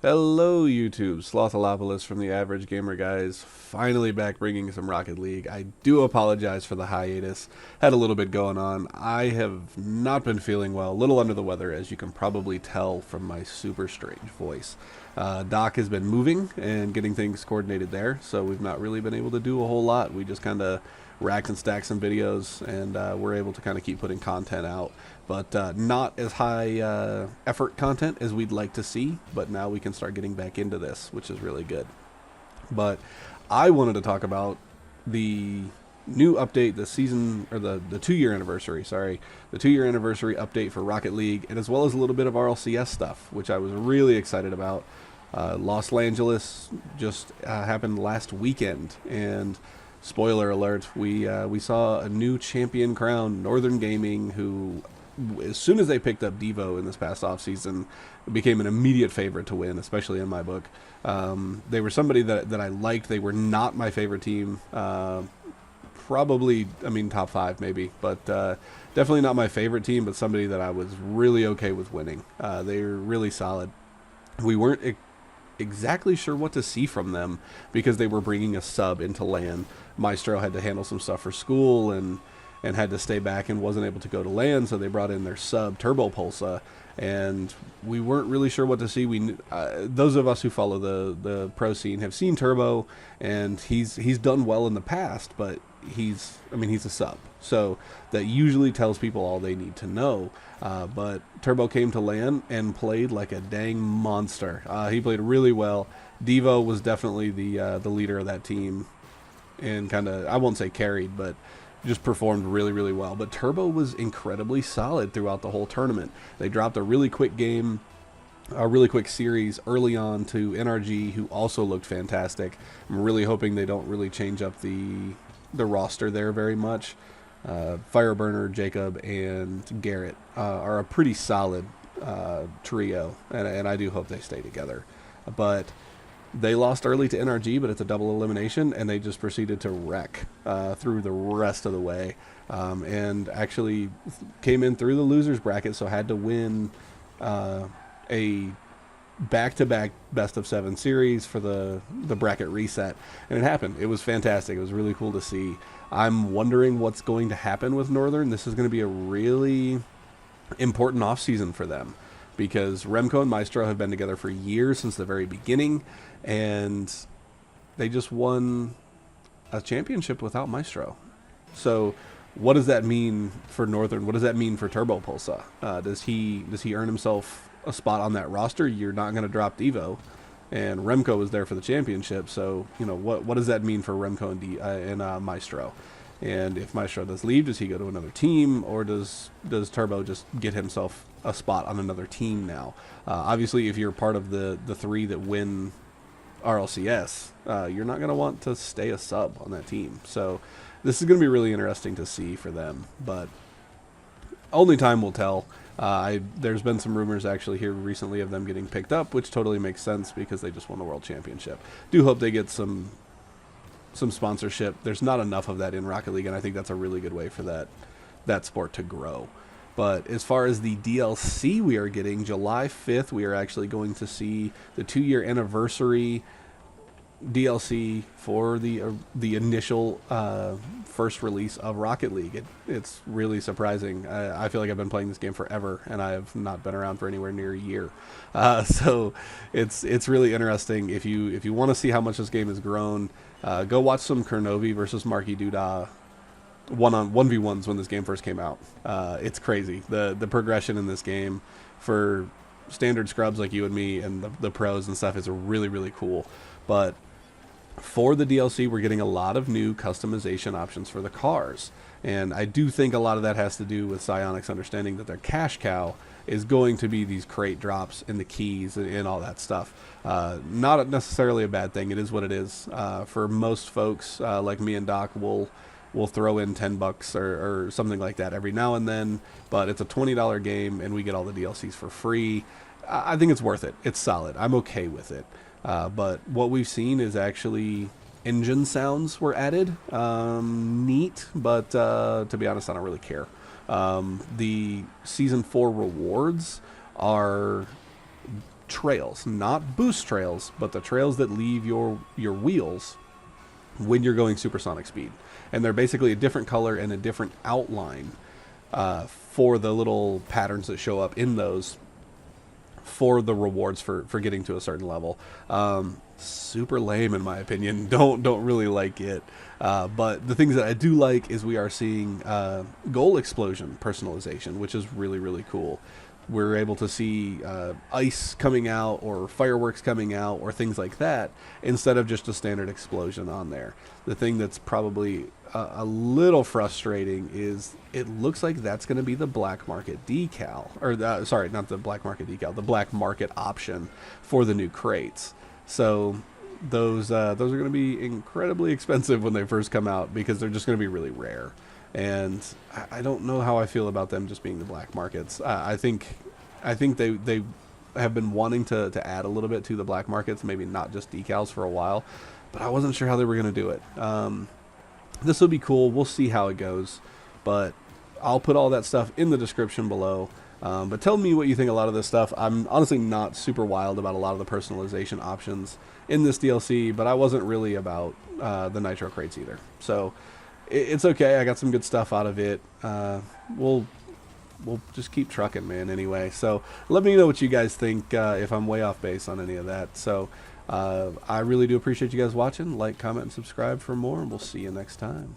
Hello YouTube, Slothalopolis from the Average Gamer Guys, finally back bringing some Rocket League. I do apologize for the hiatus, had a little bit going on. I have not been feeling well, a little under the weather as you can probably tell from my super strange voice. Doc has been moving and getting things coordinated there, so we've not really been able to do a whole lot. We just kind of racked and stacked some videos, and we're able to kind of keep putting content out, but not as high effort content as we'd like to see. But now we can start getting back into this, which is really good. But I wanted to talk about the new update, the season, or the 2-year anniversary, sorry, the 2-year anniversary update for Rocket League, and as well as a little bit of RLCS stuff, which I was really excited about. Los Angeles just happened last weekend, and spoiler alert, we saw a new champion crown, Northern Gaming, who, as soon as they picked up Devo in this past offseason, became an immediate favorite to win, especially in my book. They were somebody that I liked. They were not my favorite team. Probably, I mean, top 5 maybe, but definitely not my favorite team, but somebody that I was really okay with winning. They were really solid. We weren't exactly sure what to see from them because they were bringing a sub into LAN. Maestro had to handle some stuff for school and had to stay back and wasn't able to go to LAN, so they brought in their sub, Turbo Pulsa, and we weren't really sure what to see. Those of us who follow the pro scene have seen Turbo, and he's done well in the past, but he's a sub, so that usually tells people all they need to know. But Turbo came to LAN and played like a dang monster. He played really well. Devo was definitely the leader of that team, and kind of, I won't say carried, but just performed really, really well. But Turbo was incredibly solid throughout the whole tournament. They dropped a really quick game, a really quick series early on to NRG, who also looked fantastic. I'm really hoping they don't really change up the roster there very much. Fireburner, Jacob, and Garrett are a pretty solid trio, and I do hope they stay together. But they lost early to NRG, but it's a double elimination, and they just proceeded to wreck through the rest of the way, and actually came in through the losers bracket, so had to win a back-to-back best-of-7 series for the bracket reset, and it happened. It was fantastic. It was really cool to see. I'm wondering what's going to happen with Northern. This is going to be a really important off-season for them, because Remco and Maestro have been together for years, since the very beginning, and they just won a championship without Maestro. So what does that mean for Northern? What does that mean for Turbo Pulsa? Does he earn himself a spot on that roster? You're not going to drop Devo, and Remco was there for the championship, so what does that mean for Remco and Maestro? And if Maestro does leave, does he go to another team, or does Turbo just get himself a spot on another team now? Obviously, if you're part of the 3 that win RLCS, you're not going to want to stay a sub on that team. So this is going to be really interesting to see for them, but only time will tell. There's been some rumors actually here recently of them getting picked up, which totally makes sense because they just won the World Championship. Do hope they get some sponsorship. There's not enough of that in Rocket League, and I think that's a really good way for that sport to grow. But as far as the DLC we are getting, July 5th, we are actually going to see the 2-year anniversary DLC for the initial first release of Rocket League. It's really surprising. I feel like I've been playing this game forever, and I have not been around for anywhere near a year. So it's really interesting. If you want to see how much this game has grown, go watch some Kernovi versus Marky Duda 1v1s when this game first came out. It's crazy. The progression in this game for standard scrubs like you and me and the pros and stuff is really, really cool. But for the DLC, we're getting a lot of new customization options for the cars, and I do think a lot of that has to do with Psyonix's understanding that their cash cow is going to be these crate drops and the keys and all that stuff. Not necessarily a bad thing. It is what it is. For most folks, like me and Doc, we'll throw in $10 or something like that every now and then, but it's a $20 game, and we get all the DLCs for free. I think it's worth it. It's solid. I'm okay with it. But what we've seen is actually engine sounds were added. Neat, but to be honest, I don't really care. The Season 4 rewards are trails, not boost trails, but the trails that leave your wheels when you're going supersonic speed. And they're basically a different color and a different outline for the little patterns that show up in those for the rewards for getting to a certain level. Super lame in my opinion. Don't really like it. But the things that I do like is we are seeing goal explosion personalization, which is really, really cool. We're able to see ice coming out or fireworks coming out or things like that instead of just a standard explosion on there. The thing that's probably a little frustrating is it looks like that's going to be the black market decal, or sorry, not the black market decal, the black market option for the new crates. So those are going to be incredibly expensive when they first come out because they're just going to be really rare. And I don't know how I feel about them just being the black markets. I think they have been wanting to add a little bit to the black markets, maybe not just decals for a while, but I wasn't sure how they were going to do it. This will be cool. We'll see how it goes, but I'll put all that stuff in the description below. But tell me what you think of a lot of this stuff. I'm honestly not super wild about a lot of the personalization options in this DLC, but I wasn't really about the Nitro crates either. So it's okay. I got some good stuff out of it. We'll just keep trucking, man, anyway. So let me know what you guys think if I'm way off base on any of that. So I really do appreciate you guys watching. Like, comment, and subscribe for more, and we'll see you next time.